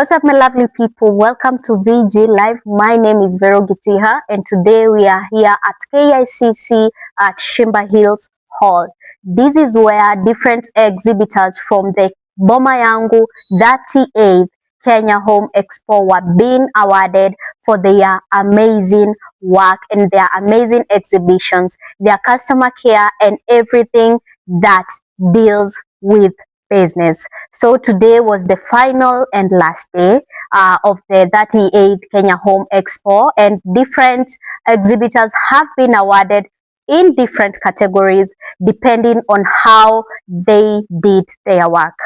What's up, my lovely people? Welcome to VG Live. My name is Vero Gitiha, and today we are here at KICC at Shimba Hills Hall. This is where different exhibitors from the Boma Yangu 38th Kenya Home Expo were being awarded for their amazing work and their amazing exhibitions, their customer care, and everything that deals with business. So today was the final and last day of the 38th Kenya Home Expo, and different exhibitors have been awarded in different categories depending on how they did their work.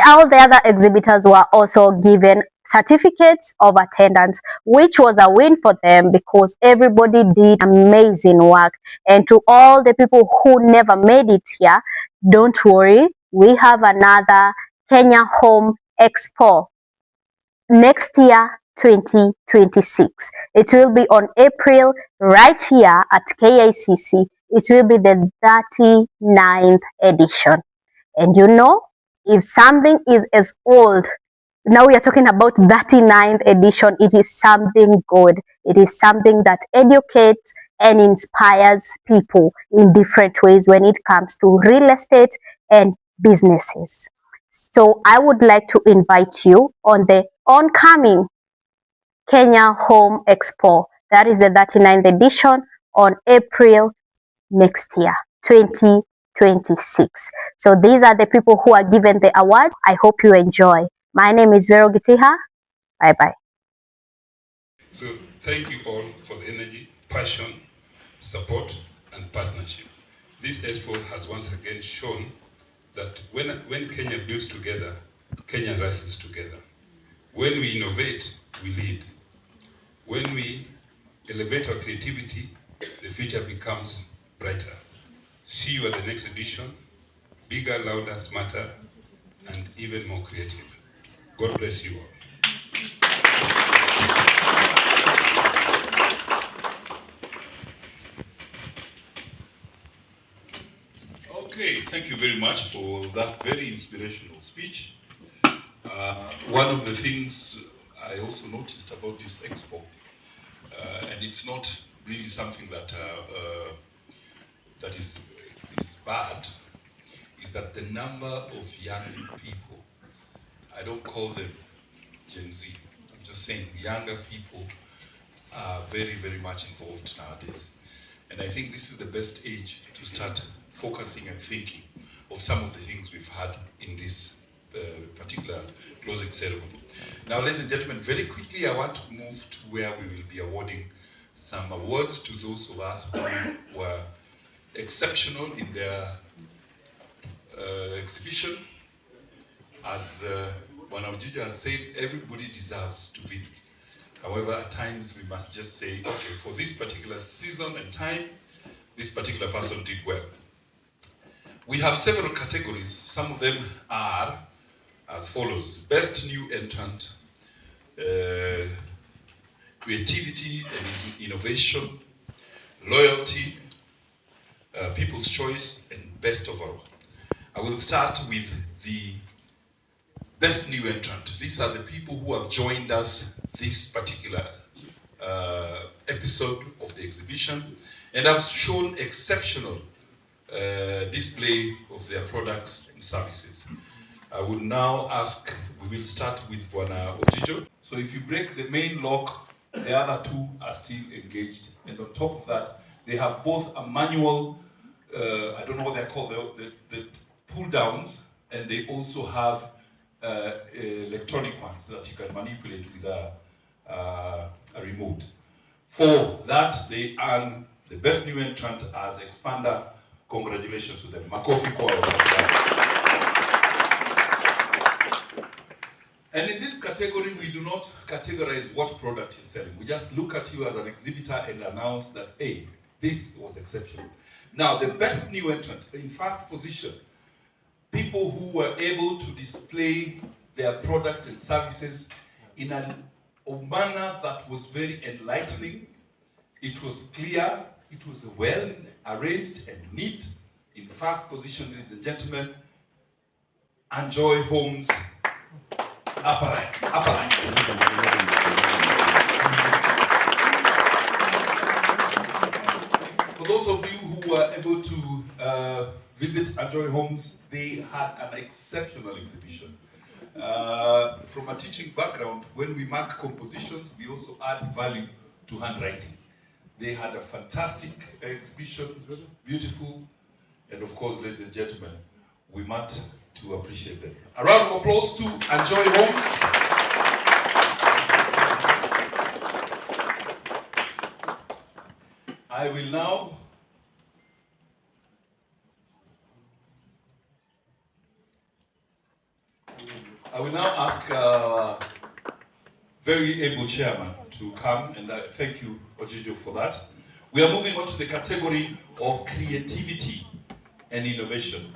All the other exhibitors were also given certificates of attendance, which was a win for them because everybody did amazing work. And to all the people who never made it here, don't worry, we have another Kenya Home Expo next year, 2026. It will be on April right here at KICC. It will be the 39th edition. And you know, if something is as old, now we are talking about 39th edition, it is something good. It is something that educates and inspires people in different ways when it comes to real estate and businesses. So I would like to invite you on the oncoming Kenya Home Expo. That is the 39th edition on April next year, 2026. So these are the people who are given the award. I hope you enjoy. My name is Vero Gitiha. Bye-bye. So thank you all for the energy, passion, support, and partnership. This Expo has once again shown that when Kenya builds together, Kenya rises together. When we innovate, we lead. When we elevate our creativity, the future becomes brighter. See you at the next edition, bigger, louder, smarter, and even more creative. God bless you all. Okay, thank you very much for that very inspirational speech. One of the things I also noticed about this expo, and it's not really something that that is bad, is that the number of young people, I don't call them Gen Z, I'm just saying younger people are very, very much involved nowadays. And I think this is the best age to start focusing and thinking of some of the things we've had in this particular closing ceremony. Now, ladies and gentlemen, very quickly, I want to move to where we will be awarding some awards to those of us who were exceptional in their exhibition. As Wanamjija has said, everybody deserves to win. However, at times we must just say, okay, for this particular season and time, this particular person did well. We have several categories. Some of them are as follows: Best New Entrant, Creativity and Innovation, Loyalty, People's Choice, and Best Overall. I will start with the Best New Entrant. These are the people who have joined us this particular episode of the exhibition and have shown exceptional display of their products and services. I would now ask, we will start with Bwana Ojijo. So if you break the main lock, the other two are still engaged. And on top of that, they have both a manual, I don't know what they're called, the pull downs, and they also have electronic ones that you can manipulate with a remote. For that, they earn the Best New Entrant as Expander. Congratulations to them. Makofi kwa. And in this category, we do not categorize what product you're selling. We just look at you as an exhibitor and announce that, hey, this was exceptional. Now, the Best New Entrant, in first position, people who were able to display their product and services in a manner that was very enlightening. It was clear, it was well arranged and neat. In first position, ladies and gentlemen, Enjoy Homes Apparite. visit Enjoy Homes, they had an exceptional exhibition. From a teaching background, when we mark compositions, we also add value to handwriting. They had a fantastic exhibition, beautiful, and of course, ladies and gentlemen, we want to appreciate them. A round of applause to Enjoy Homes. I will now ask very able chairman to come, and thank you, Ojijo, for that. We are moving on to the category of creativity and innovation.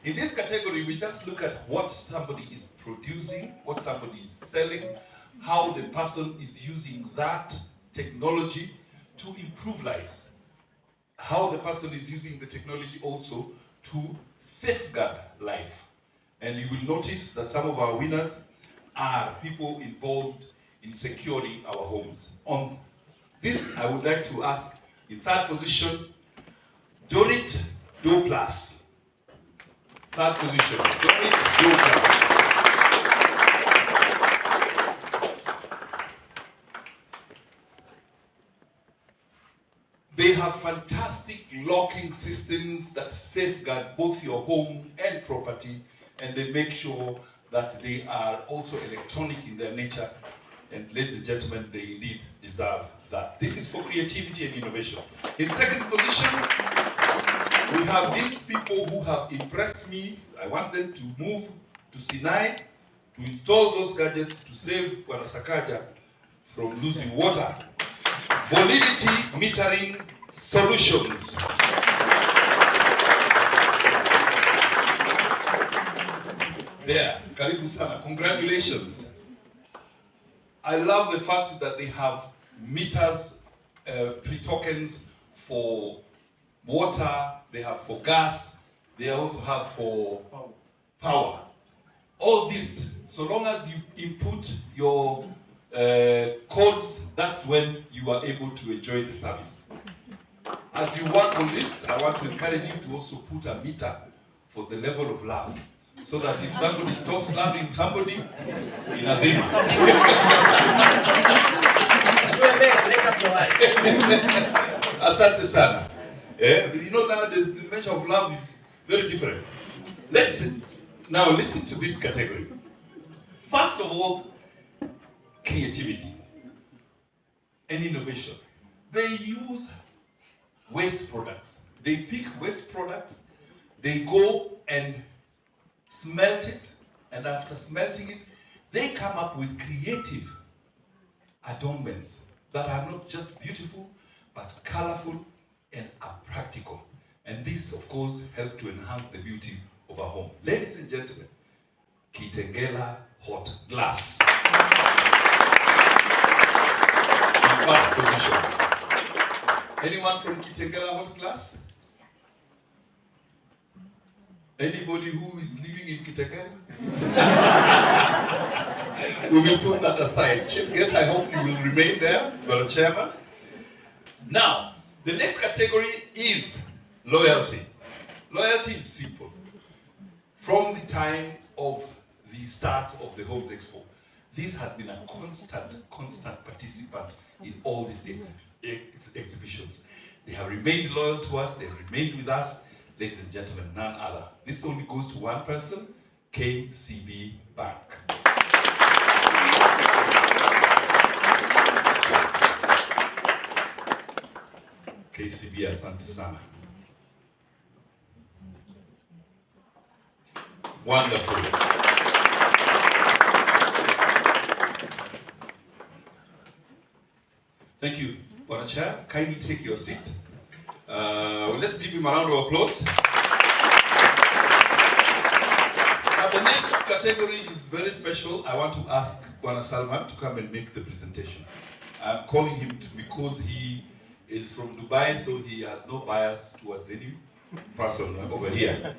In this category, we just look at what somebody is producing, what somebody is selling, how the person is using that technology to improve lives, how the person is using the technology also to safeguard life. And you will notice that some of our winners are people involved in securing our homes. On this, I would like to ask, in third position, Dorit Doplas. Third position, Dorit Doplas. They have fantastic locking systems that safeguard both your home and property, and they make sure that they are also electronic in their nature. And ladies and gentlemen, they indeed deserve that. This is for creativity and innovation. In second position, we have these people who have impressed me. I want them to move to Sinai to install those gadgets to save Wanasakaja from losing water. Validity metering solutions. There, karibu sana, congratulations. I love the fact that they have meters, pre-tokens for water, they have for gas, they also have for power. All this, so long as you input your codes, that's when you are able to enjoy the service. As you work on this, I want to encourage you to also put a meter for the level of love, so that if somebody stops loving somebody, inazima. Asante sana. You know, nowadays the measure of love is very different. Let's now listen to this category. First of all, creativity and innovation. They use waste products. They pick waste products, they go and smelt it, and after smelting it, they come up with creative adornments that are not just beautiful, but colorful and are practical. And this, of course, helps to enhance the beauty of a home. Ladies and gentlemen, Kitengela hot glass. In first position. Anyone from Kitengela hot glass? Anybody who is living in Kitengela? We will put that aside. Chief guest, I hope you will remain there, Madam Chairman. Now, the next category is loyalty. Loyalty is simple. From the time of the start of the Homes Expo, this has been a constant participant in all these exhibitions. They have remained loyal to us, they have remained with us. Ladies and gentlemen, none other. This only goes to one person, KCB Bank. KCB, asante sana. Wonderful. Thank you, Bwana Chair. Kindly take your seat. Let's give him a round of applause. Now the next category is very special. I want to ask Bwana Salman to come and make the presentation. I'm calling him because he is from Dubai, so he has no bias towards any person over here.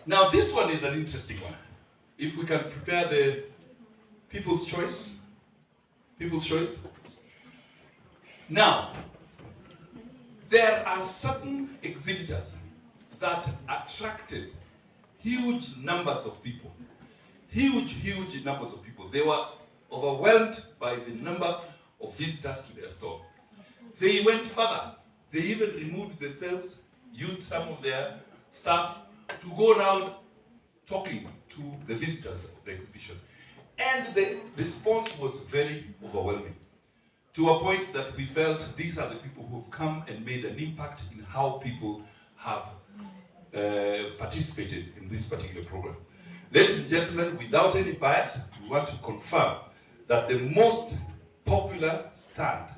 Now this one is an interesting one. If we can prepare the People's Choice. People's Choice. Now, there are certain exhibitors that attracted huge numbers of people. Huge numbers of people. They were overwhelmed by the number of visitors to their store. They went further. They even removed themselves, used some of their staff to go around talking to the visitors of the exhibition. And the response was very overwhelming, to a point that we felt these are the people who have come and made an impact in how people have participated in this particular program. Ladies and gentlemen, without any bias, we want to confirm that the most popular stand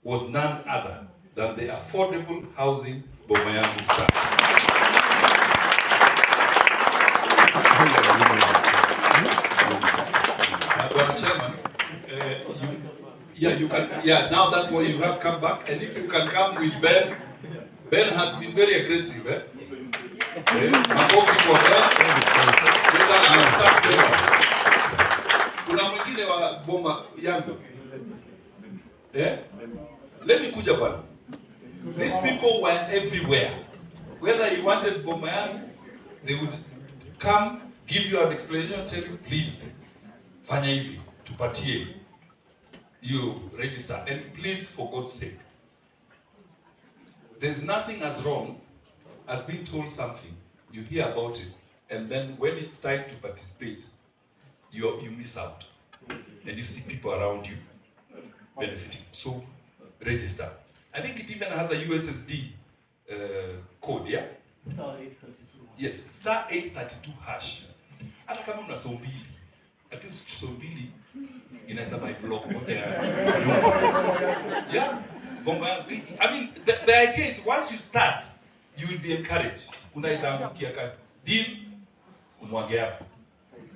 was none other than the affordable housing Boma Yangu stand. Madam Chairman, you can, now that's why you have come back, and if you can come with Ben. Ben has been very aggressive, makofi kwa Ben, staff there. Kuna mwingine wa Boma Yangu. Let me kuja bwana. These people were everywhere. Whether you wanted Boma Yangu, they would come, give you an explanation, tell you, please, fanya hivi, tupatie, you register, and please, for God's sake, there's nothing as wrong as being told something, you hear about it, and then when it's time to participate, you miss out. And you see people around you benefiting. So, register. I think it even has a USSD code, yeah? Star 832. Yes, star 832 hash. Hata kama una sombili, at least sombili inaweza buy block moja. Yeah. I mean, the idea is once you start, you will be encouraged. Unaweza angukia ka deal umwage hapo.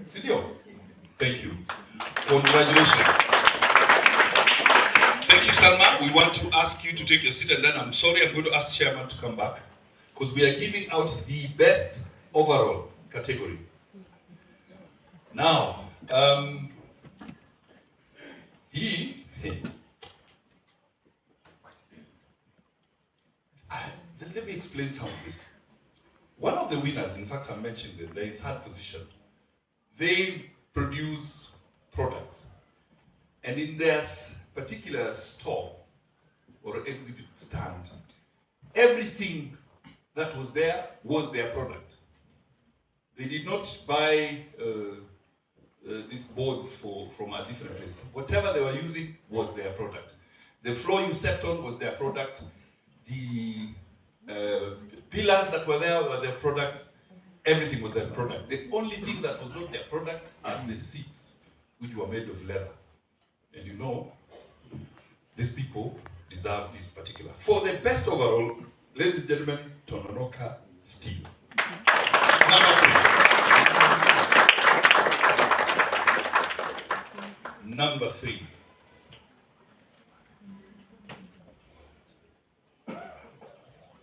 Si ndio? Thank you. Congratulations. Thank you, Salma. We want to ask you to take your seat, and then I'm sorry, I'm going to ask Chairman to come back because we are giving out the best overall category. Now, let me explain some of this. One of the winners, in fact, I mentioned that they're in third position. They produce products, and in their particular store or exhibit stand, everything that was there was their product. They did not buy these boards from a different place. Whatever they were using was their product. The floor you stepped on was their product. The pillars that were there were their product. Everything was their product. The only thing that was not their product are the seats, which were made of leather. And you know, these people deserve this particular. For the best overall, ladies and gentlemen, Tononoka Steel. Number three.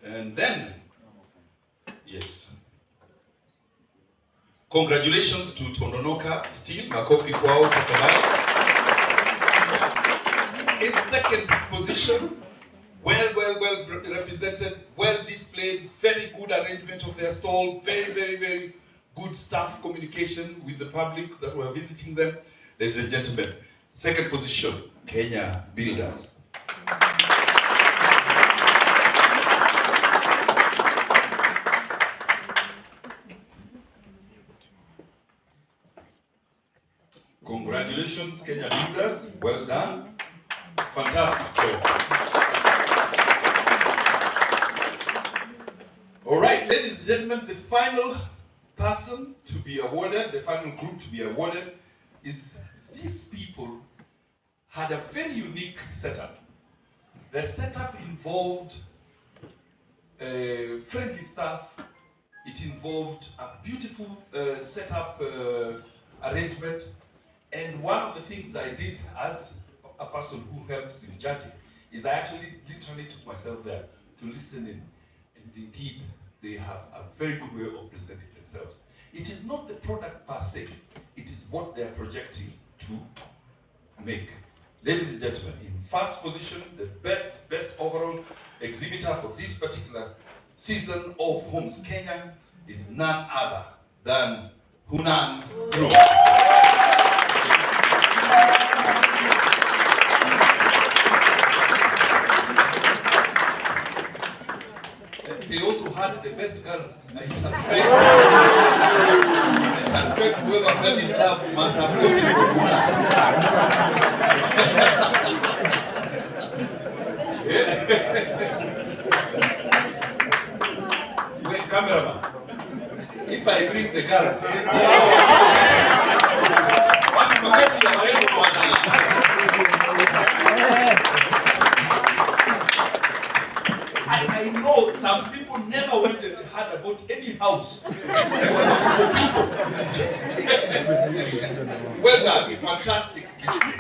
And then, yes. Congratulations to Tononoka Steel, makofi kwao tafadhali. In second position, well represented, well displayed, very good arrangement of their stall, very good staff communication with the public that were visiting them. Ladies and gentlemen, second position, Kenya Builders. Congratulations, Kenya Builders. Well done. Fantastic job. All right, ladies and gentlemen, the final person to be awarded, the final group to be awarded, is these people had a very unique setup. The setup involved friendly staff. It involved a beautiful setup arrangement. And one of the things I did as a person who helps in judging is I actually literally took myself there to listen in. And indeed, they have a very good way of presenting themselves. It is not the product per se, it is what they're projecting to make. Ladies and gentlemen, in first position, the best overall exhibitor for this particular season of homes. Kenya is none other than Hunan Group. They also had the best girls. I suspect whoever fell in love must have gotten from Hunan. Wait, cameraman. If I bring the girls, I know some people never went and heard about any house. They were looking for people. Well done, fantastic display.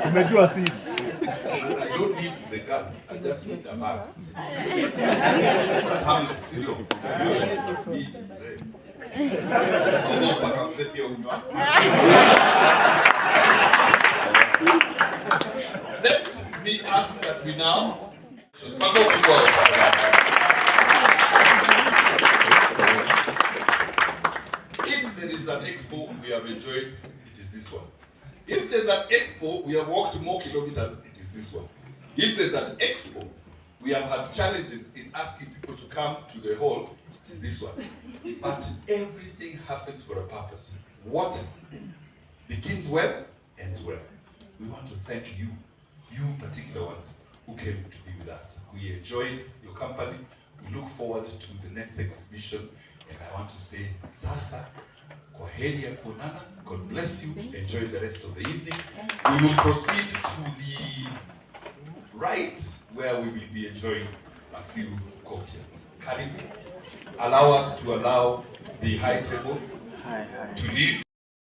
Umejua si. I don't need the guns, I just need a bag. That's harmless, you know. Let me ask that we now if there is an expo we have enjoyed, it is this one. If there's an expo we have walked more kilometers, it is this one. If there's an expo we have had challenges in asking people to come to the hall, it is this one. But everything happens for a purpose. What begins well, ends well. We want to thank you, you particular ones who came to be with us. We enjoyed your company. We look forward to the next exhibition. And I want to say, Sasa, kwaheri ya kuonana. God bless you. Enjoy the rest of the evening. We will proceed to the right, where we will be enjoying a few cocktails. Karibu. Allow us to allow the high table to leave.